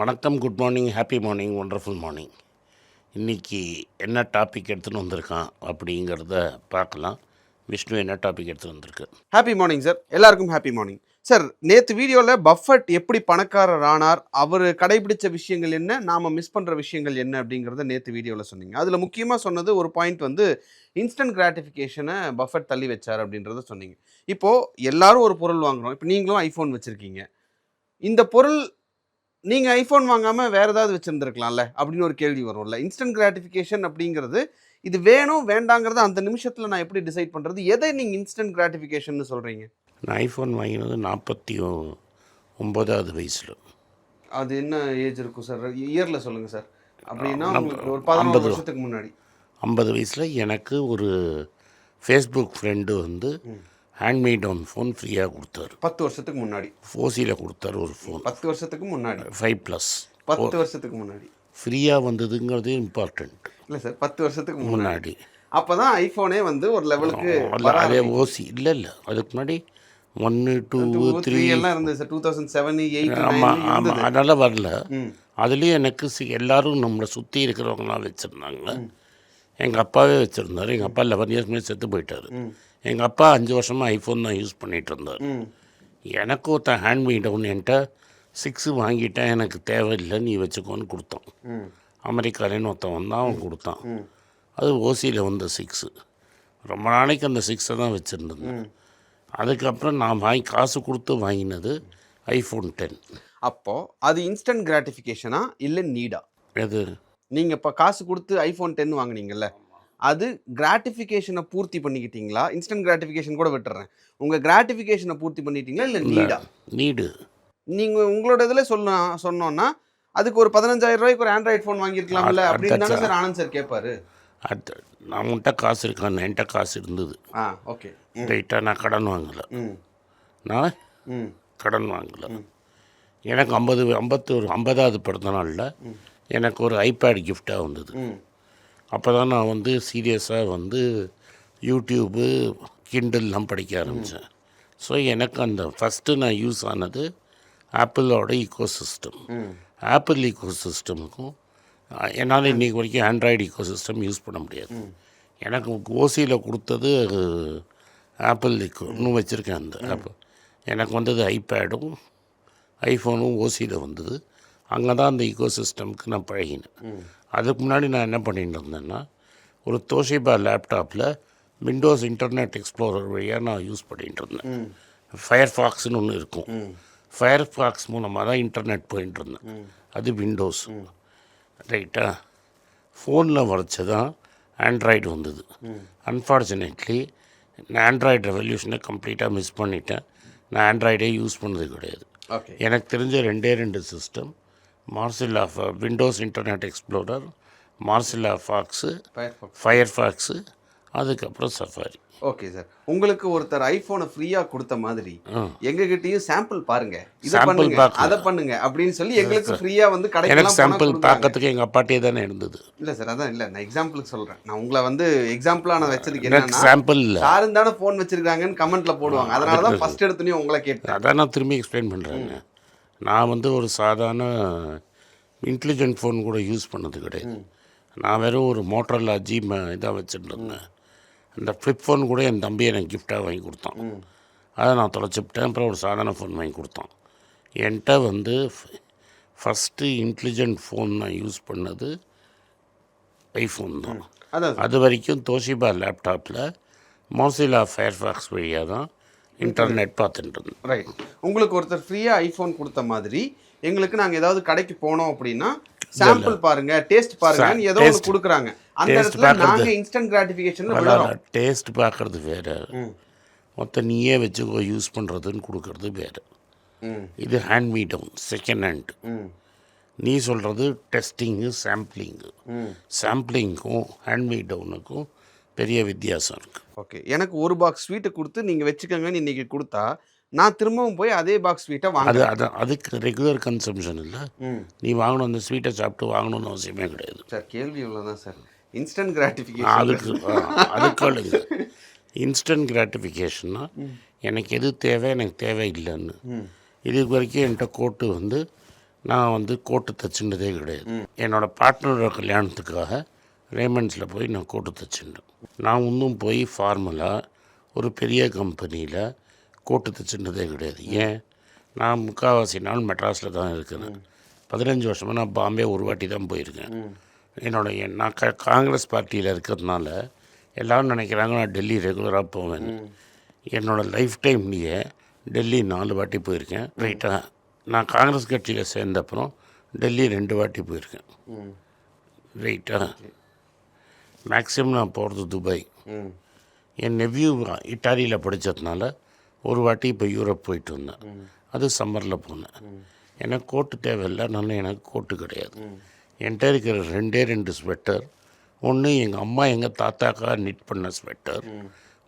வணக்கம், good morning, happy morning, wonderful morning. இன்றைக்கி என்ன டாபிக் எடுத்துன்னு வந்திருக்கான் அப்படிங்கிறத பார்க்கலாம். விஷ்ணு என்ன டாபிக் எடுத்துகிட்டு வந்திருக்கு? ஹாப்பி மார்னிங் சார், எல்லாருக்கும் ஹாப்பி மார்னிங் சார். நேற்று வீடியோவில் பஃபட் எப்படி பணக்காரர் ஆனார், அவர் கடைபிடிச்ச விஷயங்கள் என்ன, நாம் மிஸ் பண்ணுற விஷயங்கள் என்ன அப்படிங்கிறத நேற்று வீடியோவில் சொன்னீங்க. அதில் முக்கியமாக சொன்னது ஒரு பாயிண்ட் வந்து இன்ஸ்டன்ட் கிராட்டிஃபிகேஷனை பஃபட் தள்ளி வச்சார் அப்படின்றத சொன்னீங்க. இப்போது எல்லாரும் ஒரு பொருள் வாங்குகிறோம். இப்போ நீங்களும் ஐஃபோன் வச்சுருக்கீங்க. இந்த பொருள் நீங்கள் ஐஃபோன் வாங்காமல் வேறு ஏதாவது வச்சுருந்துருக்கலாம்ல அப்படின்னு ஒரு கேள்வி வரும்ல. இன்ஸ்டன்ட் கிராட்டிஃபிகேஷன் அப்படிங்கிறது இது வேணும் வேண்டாங்கிறத அந்த நிமிஷத்தில் நான் எப்படி டிசைட் பண்ணுறது? எதை நீங்கள் இன்ஸ்டன்ட் கிராட்டிஃபிகேஷன் சொல்கிறீங்க? நான் ஐஃபோன் வாங்கினது 49வது வயசில். அது என்ன ஏஜ் இருக்கும் சார்? இயரில் சொல்லுங்கள் சார். அப்படின்னா ஒரு 15 வருஷத்துக்கு முன்னாடி. 50 வயசில் எனக்கு ஒரு ஃபேஸ்புக் ஃப்ரெண்டு வந்து ஹேண்ட்மேட் ஒன் ஃபோன் ஃப்ரீயாக கொடுத்தாரு. 10 வருஷத்துக்கு முன்னாடி ஃபோசியில் கொடுத்தாரு ஒரு ஃபோன். 10 வருஷத்துக்கு முன்னாடி 5+. 10 வருஷத்துக்கு முன்னாடி ஃப்ரீயாக வந்ததுங்கிறது இம்பார்ட்டண்ட். இல்லை சார், 10 வருஷத்துக்கு முன்னாடி. அப்போ தான் ஐஃபோனே வந்து ஒரு லெவலுக்கு அதே ஓசி இல்லை அதுக்கு முன்னாடி 1, 2, 3 எல்லாம் இருந்தது சார். 2007, 8. ஆமாம் ஆமாம், அதெல்லாம் வரல. அதுலேயும் எனக்கு எல்லோரும் நம்மளை சுற்றி இருக்கிறவங்களாம் வச்சுருந்தாங்க. எங்கள் அப்பாவே வச்சுருந்தார். எங்கள் அப்பா 11 இயர்ஸ் முன்னாடி செத்து போயிட்டார். எங்கள் அப்பா 5 வருஷமாக ஐஃபோன் தான் யூஸ் பண்ணிகிட்டு இருந்தார். எனக்கு ஒருத்தன் ஹேண்ட்மேட் ஒன்று என்கிட்ட 6 வாங்கிட்டேன், எனக்கு தேவையில்லை, நீ வச்சுக்கோன்னு கொடுத்தான். அமெரிக்காலேன்னு ஒருத்தன் வந்தான், அவன் கொடுத்தான். அது ஓசியில் வந்த 6. ரொம்ப நாளைக்கு அந்த 6 தான் வச்சுருந்தேன். அதுக்கப்புறம் நான் காசு கொடுத்து வாங்கினது ஐஃபோன் 10. அப்போது அது இன்ஸ்டன்ட் கிராட்டிஃபிகேஷனா இல்லை நீடா? எது? நீங்கள் இப்போ காசு கொடுத்து ஐஃபோன் 10 வாங்கினீங்கல்ல, அது கிராட்டிஃபிகேஷனை பூர்த்தி பண்ணிக்கிட்டீங்களா? இன்ஸ்டன்ட் கிராட்டிஃபிகேஷன் கூட விட்டுறேன், உங்கள் கிராட்டிஃபிகேஷனை பூர்த்தி பண்ணிட்டீங்களா இல்லை நீடா? நீடு. நீங்கள் உங்களோட இதில் சொன்னோன்னா அதுக்கு ஒரு 15,000 ரூபாய்க்கு ஒரு ஆண்ட்ராய்டு ஃபோன் வாங்கியிருக்கலாம்ல அப்படின்னு தானே சார் ஆனந்த் சார் கேட்பாரு. அது நான் உன்கிட்ட காசு இருக்கான்னு என்கிட்ட காசு இருந்தது. ஓகே ரைட்டாக. நான் கடன் வாங்கலை. நான் கடன் வாங்கலை. எனக்கு 50வது பிறந்த நாளில் எனக்கு ஒரு ஐபேட் கிஃப்டாக வந்தது. அப்போ தான் நான் வந்து சீரியஸாக வந்து யூடியூப்பு, கிண்டல்லாம் படிக்க ஆரம்பித்தேன். ஸோ எனக்கு அந்த ஃபஸ்ட்டு நான் யூஸ் ஆனது ஆப்பிளோட ஈகோசிஸ்டம். ஆப்பிள் ஈகோசிஸ்டமுக்கும் என்னால் இன்றைக்கி வரைக்கும் ஆண்ட்ராய்டு ஈகோசிஸ்டம் யூஸ் பண்ண முடியாது. எனக்கு ஓசியில் கொடுத்தது ஆப்பிள் இன்னும் வச்சுருக்கேன் அந்த ஆப்பிள். எனக்கு வந்தது ஐபேடும் ஐஃபோனும் ஓசியில் வந்தது. அங்கே தான் அந்த ஈகோசிஸ்டமுக்கு நான் பழகினேன். அதுக்கு முன்னாடி நான் என்ன பண்ணிட்டு இருந்தேன்னா, ஒரு தோஷிபா லேப்டாப்பில் விண்டோஸ் இன்டர்நெட் எக்ஸ்ப்ளோரர் வழியாக நான் யூஸ் பண்ணிகிட்டு இருந்தேன். ஃபயர்ஃபாக்ஸ்னு ஒன்று இருக்கும். ஃபயர்ஃபாக்ஸ் மூலமாக தான் இன்டர்நெட் போயிட்டு இருந்தேன். அது விண்டோஸ். ரைட்டா. ஃபோனில் வரைச்சி தான் ஆண்ட்ராய்டு வந்தது. அன்ஃபார்ச்சுனேட்லி நான் ஆண்ட்ராய்டு ரெவல்யூஷனை கம்ப்ளீட்டாக மிஸ் பண்ணிட்டேன். நான் ஆண்ட்ராய்டே யூஸ் பண்ணது கிடையாது. எனக்கு தெரிஞ்ச 2 system, Mozilla Windows Internet Explorer, Mozilla fox, Firefox, அதுக்கப்புறம் சஃபாரி. ஓகே சார், உங்களுக்கு ஒருத்தர் ஐஃபோனை ஃப்ரீயாக கொடுத்த மாதிரி எங்ககிட்டயும் சாம்பிள் பாருங்க, சாம்பிள் அதை பண்ணுங்க அப்படின்னு சொல்லி எங்களுக்கு ஃப்ரீயாக வந்து கிடைக்கும். சாம்பிள் பார்க்கறதுக்கு எங்கள் அப்பாட்டே தானே இருந்தது. இல்லை சார், அதான் இல்லை, நான் எக்ஸாம்பிளுக்கு சொல்கிறேன். நான் உங்களை வந்து எக்ஸாம்பிளாக நான் வச்சதுக்கு என்ன சாம்பிள் இல்லை, யாரும் தானே ஃபோன் வச்சுருக்காங்கன்னு கமெண்ட்ல போடுவாங்க. அதனால தான் ஃபஸ்ட் எடுத்துனையும் உங்களை கேட்டேன். அதான் நான் திரும்பி எக்ஸ்பிளைன் பண்ணுறேங்க. நான் வந்து ஒரு சாதாரண இன்டெலிஜென்ட் ஃபோன் கூட யூஸ் பண்ணது கிடையாது. நான் வெறும் ஒரு மோட்டரோலா இதாக வச்சுட்டு இருந்தேன். அந்த ஃப்ளிப் ஃபோன் கூட என் தம்பி எனக்கு கிஃப்டாக வாங்கி கொடுத்தான். அதை நான் தொலைச்சிவிட்டேன். அப்புறம் ஒரு சாதாரண ஃபோன் வாங்கி கொடுத்தான். என்கிட்ட வந்து ஃபஸ்ட்டு இன்டெலிஜென்ட் ஃபோன் நான் யூஸ் பண்ணது ஐஃபோன் தான். அது வரைக்கும் தோஷிபா லேப்டாப்பில் மோசிலா ஃபயர்ஃபாக்ஸ் வழியாக தான் இன்டர்நெட் பார்த்துட்டு இருந்தேன். ரைட். உங்களுக்கு ஒருத்தர் ஃப்ரீயாக ஐஃபோன் கொடுத்த மாதிரி எங்களுக்கு நாங்கள் ஏதாவது கடைக்கு போனோம் அப்படின்னா சாம்பிள் பாருங்க, டேஸ்ட் பாருங்க, ஏதோ ஒன்று கொடுக்குறாங்க. அந்த இடத்துல நாங்கள் இன்ஸ்டன்ட் கிராட்டிஃபிகேஷன் டேஸ்ட் பார்க்குறது வேறு, மொத்தம் நீயே வச்சுக்கோ யூஸ் பண்ணுறதுன்னு கொடுக்கறது வேறு. இது ஹேண்ட்மேட் டவுன், செகண்ட் ஹேண்ட். நீ சொல்கிறது டெஸ்டிங்கு, சாம்பிளிங்கு. சாம்பிளிங்க்கும் ஹேண்ட்மேட் டவுனுக்கும் பெரிய வித்தியாசம் இருக்குது. ஓகே, எனக்கு ஒரு பாக்ஸ் ஸ்வீட்டை கொடுத்து நீங்கள் வச்சுக்கோங்கன்னு இன்றைக்கி கொடுத்தா நான் திரும்பவும் போய் அதே பாக்ஸ் ஸ்வீட்டை வாங்க. அதுக்கு ரெகுலர் கன்சம்ஷன் இல்லை. நீ வாங்கணும், அந்த ஸ்வீட்டை சாப்பிட்டு வாங்கணும்னு அவசியமே கிடையாது சார். கேள்வி இவ்வளோதான் சார். இன்ஸ்டன்ட் கிராட்டிஃபிகேஷன் அதுக்கு இன்ஸ்டன்ட் கிராட்டிஃபிகேஷன்னா எனக்கு எது தேவை, எனக்கு தேவை இல்லைன்னு. இது வரைக்கும் என்கிட்ட கோட்டு வந்து நான் வந்து கோட்டு தைச்சின்றதே கிடையாது. என்னோடய பார்ட்னரோட கல்யாணத்துக்காக ரேமண்ட்ஸில் போய் நான் கோட்டு தைச்சிட்டேன். நான் இன்னும் போய் ஃபார்மலாக ஒரு பெரிய கம்பெனியில் கோட்டு தைச்சின்றதே கிடையாது. ஏன், நான் முக்கால்வாசி நாள் மெட்ராஸில் தான் இருக்கிறேன். 15 வருஷமாக நான் பாம்பே ஒரு வாட்டி தான் போயிருக்கேன். நான் காங்கிரஸ் பார்ட்டியில் இருக்கிறதுனால எல்லோரும் நினைக்கிறாங்க நான் டெல்லி ரெகுலராக போவேன். என்னோடய லைஃப் டைம்லேயே டெல்லி 4 வாட்டி போயிருக்கேன். ரைட்டாக நான் காங்கிரஸ் கட்சியில் சேர்ந்தப்புறம் டெல்லி 2 வாட்டி போயிருக்கேன். ரைட்டாக மேக்ஸிமம் நான் போகிறது துபாய். என் நெவ்யூ இட்டாலியில் படித்ததுனால ஒரு வாட்டி இப்போ யூரோப் போயிட்டு வந்தேன். அது சம்மரில் போனேன். எனக்கு கோட்டு தேவையில்லை, நான் எனக்கு கோட்டு கிடையாது. என்கிட்ட இருக்கிற 2 ஸ்வெட்டர். ஒன்று எங்கள் அம்மா எங்கள் தாத்தாக்காக நிட் பண்ண ஸ்வெட்டர்,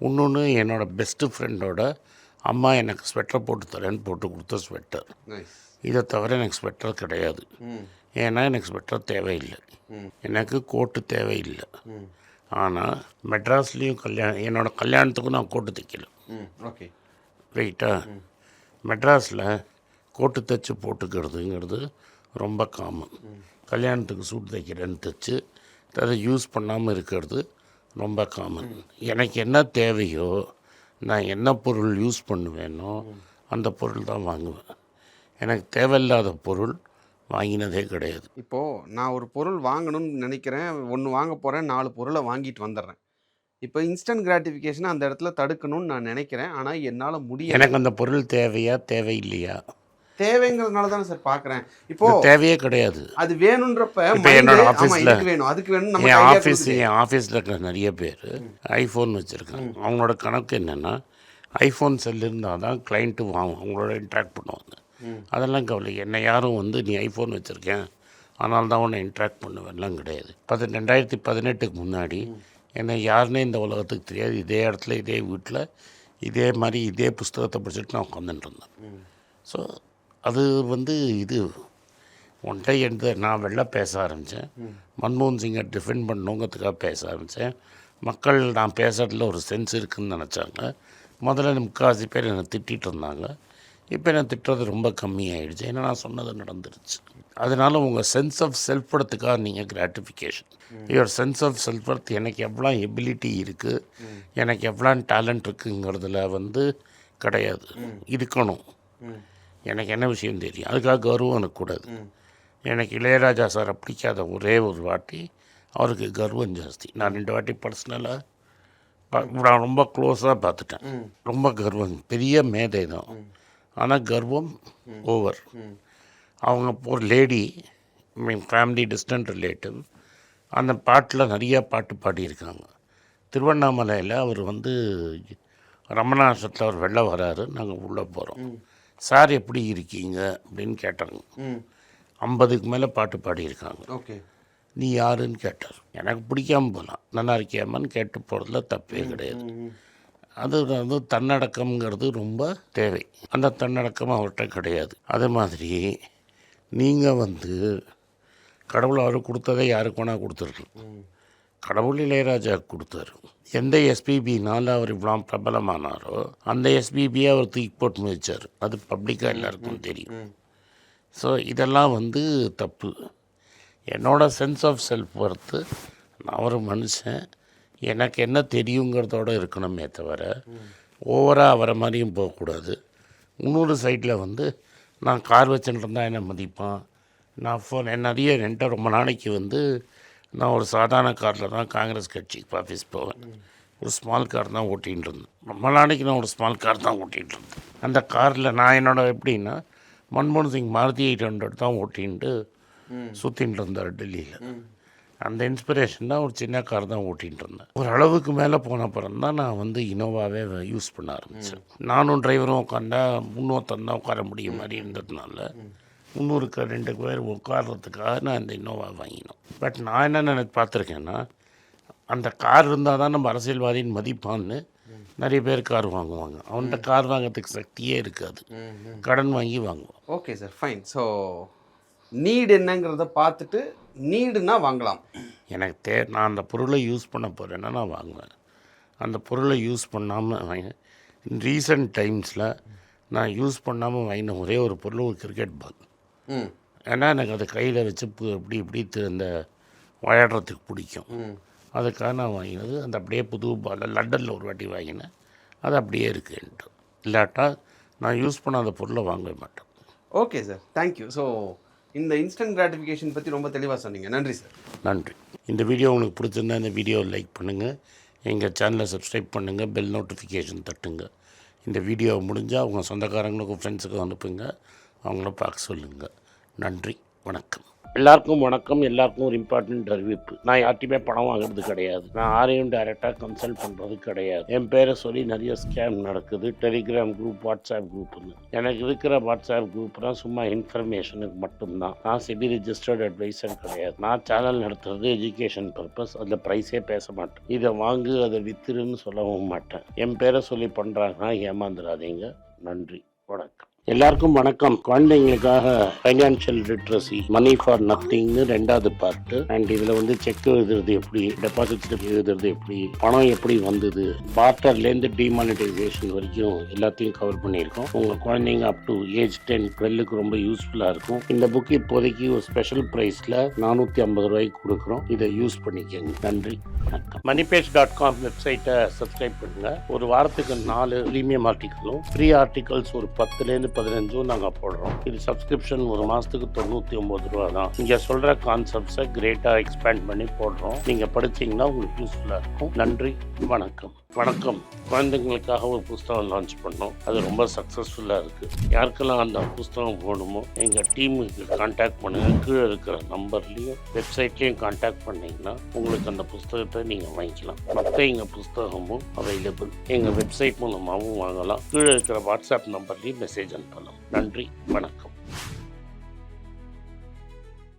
இன்னொன்று என்னோடய பெஸ்ட்டு ஃப்ரெண்டோட அம்மா எனக்கு ஸ்வெட்டர் போட்டு தரேன்னு போட்டு கொடுத்த ஸ்வெட்டர். இதை தவிர எனக்கு ஸ்வெட்டர் கிடையாது. ஏன்னா எனக்கு ஸ்வெட்டர் தேவையில்லை, எனக்கு கோட்டு தேவையில்லை. ஆனால் மெட்ராஸ்லேயும் என்னோடய கல்யாணத்துக்கும் நான் கோட்டு தைக்கல. ஓகே, ரைட்டா. மெட்ராஸில் கோட்டு தைச்சி போட்டுக்கிறதுங்கிறது ரொம்ப காமன். கல்யாணத்துக்கு சூட் தைக்கிறேன்னு தைச்சி அதை யூஸ் பண்ணாமல் இருக்கிறது ரொம்ப காமன். எனக்கு என்ன தேவையோ, நான் என்ன பொருள் யூஸ் பண்ணுவேனோ அந்த பொருள் தான் வாங்குவேன். எனக்கு தேவையில்லாத பொருள் வாங்கினதே கிடையாது. இப்போது நான் ஒரு பொருள் வாங்கணும்னு நினைக்கிறேன், ஒன்று வாங்க போகிறேன், 4 பொருளை வாங்கிட்டு வந்துடுறேன். இப்போ இன்ஸ்டன்ட் கிராட்டிஃபிகேஷனை அந்த இடத்துல தடுக்கணும்னு நான் நினைக்கிறேன், ஆனால் என்னால் முடியும். எனக்கு அந்த பொருள் தேவையா தேவையில்லையா? தேவைங்கிறதுனால தானே சார் பார்க்குறேன். இப்போ தேவையே கிடையாது. அது வேணுன்றப்ப என்னோட ஆஃபீஸில் வேணும், அதுக்கு வேணும். என் ஆஃபீஸில் இருக்கிற நிறைய பேர் ஐஃபோன் வச்சுருக்காங்க. அவங்களோட கணக்கு என்னென்னா, ஐஃபோன் செல் இருந்தால் தான் கிளைண்ட்டு அவங்களோட இன்ட்ராக்ட் பண்ணுவாங்க. அதெல்லாம் கவலை. என்னை யாரும் வந்து நீ ஐஃபோன் வச்சுருக்கேன் அதனால தான் உன்னை இன்ட்ராக்ட் பண்ணுவேன்லாம் கிடையாது. 2018க்கு முன்னாடி என்னை யாருன்னே இந்த உலகத்துக்கு தெரியாது. இதே இடத்துல இதே வீட்டில் இதே மாதிரி இதே புஸ்தகத்தை படிச்சுட்டு நான் உட்காந்துட்டு இருந்தேன். ஸோ அது வந்து இது ஒன்றை எந்த நான் வெளில பேச ஆரம்பித்தேன். மன்மோகன் சிங்கை டிஃபெண்ட் பண்ணணுங்கிறதுக்காக பேச ஆரம்பித்தேன். மக்கள் நான் பேசுகிறதுல ஒரு சென்ஸ் இருக்குதுன்னு நினச்சாங்க. முதல்ல முக்கால்வாசி பேர் என்னை திட்டிகிட்டு இருந்தாங்க. இப்போ என்ன திட்டுறது ரொம்ப கம்மியாகிடுச்சு. ஏன்னா நான் சொன்னது நடந்துருச்சு. அதனால் உங்கள் சென்ஸ் ஆஃப் செல்ஃப் படத்துக்காக நீங்கள் gratification, your sense of self worth, எனக்கு எவ்வளோ எபிலிட்டி இருக்குது, எனக்கு எவ்வளோ டேலண்ட் இருக்குங்கிறதுல வந்து கிடையாது. இருக்கணும். எனக்கு என்ன விஷயம் தெரியும், அதுக்காக கர்வம் இருக்கக்கூடாது. எனக்கு இளையராஜா சாரை பிடிக்காத ஒரே ஒரு வாட்டி அவருக்கு கர்வம் ஜாஸ்தி. நான் 2 வாட்டி பர்சனலாக நான் ரொம்ப க்ளோஸாக பார்த்துட்டேன். ரொம்ப கர்வம், பெரிய மேதை தான், ஆனால் கர்வம் ஓவர். அவங்க ஒரு லேடி, மீன் ஃபேமிலி டிஸ்டன்ட் ரிலேட்டிவ், அந்த பாட்டில் நிறைய பாட்டு பாடியிருக்காங்க. திருவண்ணாமலையில் அவர் வந்து ரமணாசத்தில் அவர் வெளில வராரு. நாங்கள் உள்ளே போகிறோம். சார் எப்படி இருக்கீங்க அப்படின்னு கேட்டாங்க. 50க்கு மேலே பாட்டு பாடியிருக்காங்க. ஓகே, நீ யாருன்னு கேட்டார். எனக்கு பிடிக்காமல் போகலாம், நல்லா இருக்கியாமான்னு கேட்டு போகிறதுல தப்பே கிடையாது. அது வந்து தன்னடக்கம்ங்கிறது ரொம்ப தேவை. அந்த தன்னடக்கம் அவர்கிட்ட கிடையாது. அதே மாதிரி நீங்கள் வந்து கடவுள் அவர் கொடுத்ததை யாருக்கு வேணால் கொடுத்துருக்கலாம். கடவுள் இளையராஜா கொடுத்தாரு. எந்த எஸ்பிபினால் அவர் இவ்வளோ பிரபலமானாரோ அந்த எஸ்பிபியை அவர் தூக்கி போட்டு மிதிச்சார். அது பப்ளிக்காக எல்லாருக்கும் தெரியும். ஸோ இதெல்லாம் வந்து தப்பு. என்னோடய சென்ஸ் ஆஃப் செல்ஃப் ஒர்த்து, நான் ஒரு மனுஷன், எனக்கு என்ன தெரியுங்கிறதோடு இருக்கணுமே தவிர ஓவராக அவரை மாதிரியும் போகக்கூடாது. இன்னொரு சைடில் வந்து நான் கார் வச்சுட்டு இருந்தால் என்ன மதிப்பான், நான் ஃபோன் நிறைய என்கிட்ட ரொம்ப நாளைக்கு வந்து நான் ஒரு சாதாரண காரில் தான் காங்கிரஸ் கட்சிக்கு ஆஃபீஸ் போவேன். ஒரு ஸ்மால் கார் தான் ஓட்டிகிட்டு இருந்தேன். ரொம்ப நாளைக்கு நான் ஒரு ஸ்மால் கார் தான் ஓட்டிகிட்டு இருந்தேன். அந்த காரில் நான் என்னோட எப்படின்னா மன்மோகன் சிங் மாருதி 800 தான் ஓட்டின்ட்டு சுற்றின்னு இருந்தார் டெல்லியில். அந்த இன்ஸ்பிரேஷன் தான் ஒரு சின்ன கார் தான் ஓட்டிகிட்டு இருந்தேன். ஒரு அளவுக்கு மேலே போன அப்புறம் தான் நான் வந்து இனோவாவே யூஸ் பண்ண ஆரம்பித்தேன். நானும் டிரைவரும் உட்காந்தா இன்னொருத்தன் தான் உட்கார முடியும் மாதிரி இருந்ததுனால இன்னொருக்கு 2 பேர் உட்கார்றதுக்காக நான் இந்த இனோவா வாங்கினோம். பட் நான் என்ன பார்த்துருக்கேன்னா, அந்த கார் இருந்தால் தான் நம்ம அரசியல்வாதின்னு மதிப்பான்னு நிறைய பேர் கார் வாங்குவாங்க. அவன்கிட்ட கார் வாங்கிறதுக்கு சக்தியே இருக்காது, கடன் வாங்கி வாங்குவான். Okay sir, fine. So need என்னங்கிறத பார்த்துட்டு நீடுனா வாங்கலாம். எனக்கு நான் அந்த பொருளை யூஸ் பண்ண போகிறேன்னா நான் வாங்குவேன். அந்த பொருளை யூஸ் பண்ணாமல் வாங்க. ரீசன்ட் டைம்ஸில் நான் யூஸ் பண்ணாமல் வாங்கின ஒரே ஒரு பொருள் ஒரு கிரிக்கெட் பால். ஏன்னா எனக்கு அதை கையில் வச்சு இப்படி இந்த விளையாடுறதுக்கு பிடிக்கும். அதுக்காக நான் வாங்கினது. அந்த அப்படியே புது பால் லண்டனில் ஒரு வாட்டி வாங்கினேன். அது அப்படியே இருக்குன்ட்டு. இல்லாட்டா நான் யூஸ் பண்ணாத பொருளை வாங்கவே மாட்டேன். Okay sir, thank you. ஸோ இந்த இன்ஸ்டன்ட் கிராட்டிஃபிகேஷன் பற்றி ரொம்ப தெளிவாக சொன்னீங்க. நன்றி சார். நன்றி. இந்த வீடியோ உங்களுக்கு பிடிச்சிருந்தா இந்த வீடியோவை லைக் பண்ணுங்கள், எங்கள் சேனலை சப்ஸ்கிரைப் பண்ணுங்கள், பெல் நோட்டிஃபிகேஷன் தட்டுங்க. இந்த வீடியோ முடிஞ்சால் அவங்க சொந்தக்காரங்களுக்கும் ஃப்ரெண்ட்ஸுக்கும் அனுப்புங்க, அவங்கள பார்க்க சொல்லுங்கள். நன்றி, வணக்கம். எல்லாருக்கும் வணக்கம். எல்லாருக்கும் ஒரு இம்பார்ட்டண்ட் அறிவிப்பு. நான் யார்ட்டையுமே பணம் வாங்குறது கிடையாது. நான் யாரையும் டைரெக்டாக கன்சல்ட் பண்ணுறது கிடையாது. என் பேரை சொல்லி நிறைய ஸ்கேம் நடக்குது. டெலிகிராம் குரூப், வாட்ஸ்அப் குரூப்னு. எனக்கு இருக்கிற வாட்ஸ்அப் குரூப்லாம் சும்மா இன்ஃபர்மேஷனுக்கு மட்டும்தான். நான் செபி ரிஜிஸ்டர்ட் அட்வைசர் கிடையாது. நான் சேனல் நடத்துறது எஜுகேஷன் பர்பஸ். அதில் ப்ரைஸே பேச மாட்டேன். இதை வாங்கு அதை வித்துருன்னு சொல்லவும் மாட்டேன். என் பேரை சொல்லி பண்ணுறாங்கன்னா ஏமாந்துடாதீங்க. நன்றி, வணக்கம். எல்லாருக்கும் வணக்கம். குழந்தைங்களுக்காக ஃபைனான்ஷியல் லிட்ரஸி, மணி ஃபார் நத்திங்னு 2வது பார்ட்டு. அண்ட் இதில் வந்து செக் எழுதுறது எப்படி, டெபாசிட் ஸ்லிப் எழுதுறது எப்படி, பணம் எப்படி வந்தது, பார்ட்டர்லேருந்து டிமானிட்டைசேஷன் வரைக்கும் எல்லாத்தையும் கவர் பண்ணியிருக்கோம். உங்கள் குழந்தைங்க அப் டு ஏஜ் 10-12க்கு ரொம்ப யூஸ்ஃபுல்லாக இருக்கும். இந்த புக் இப்போதைக்கு ஒரு ஸ்பெஷல் ப்ரைஸில் 450 ரூபாய்க்கு கொடுக்குறோம். இதை யூஸ் பண்ணிக்கங்க. நன்றி, வணக்கம். moneypage.com வெப்சைட்டை சப்ஸ்கிரைப் பண்ணுங்கள். ஒரு வாரத்துக்கு 4 ப்ரீமியம் ஆர்டிக்கலும் ஃப்ரீ ஆர்டிகல்ஸ் ஒரு 10லேருந்து 15 நாங்கள் போடுறோம். இது சப்ஸ்கிரிப்ஷன் ஒரு மாதத்துக்கு 99 ரூபா தான். இங்கே சொல்கிற கான்செப்ட்ஸை கிரேட்டாக எக்ஸ்பேண்ட் பண்ணி போடுறோம். நீங்கள் படிச்சிங்கன்னா உங்களுக்கு யூஸ்ஃபுல்லாக இருக்கும். நன்றி, வணக்கம். வணக்கம். குழந்தைங்களுக்காக ஒரு புஸ்தகம் லான்ச் பண்ணோம். அது ரொம்ப சக்ஸஸ்ஃபுல்லாக இருக்குது. யாருக்கெல்லாம் அந்த புஸ்தகம் போகணுமோ எங்கள் டீமுக்கு கான்டாக்ட் பண்ணுங்கள். கீழே இருக்கிற நம்பர்லேயும் வெப்சைட்லேயும் கான்டாக்ட் பண்ணிங்கன்னா உங்களுக்கு அந்த புஸ்தகத்தை நீங்கள் வாங்கிக்கலாம். மற்ற எங்கள் புஸ்தகமும் அவைலபிள். எங்கள் வெப்சைட் மூலமாகவும் வாங்கலாம். கீழே இருக்கிற வாட்ஸ்அப் நம்பர்லேயும் மெசேஜ் அனுப்பலாம். நன்றி, வணக்கம்.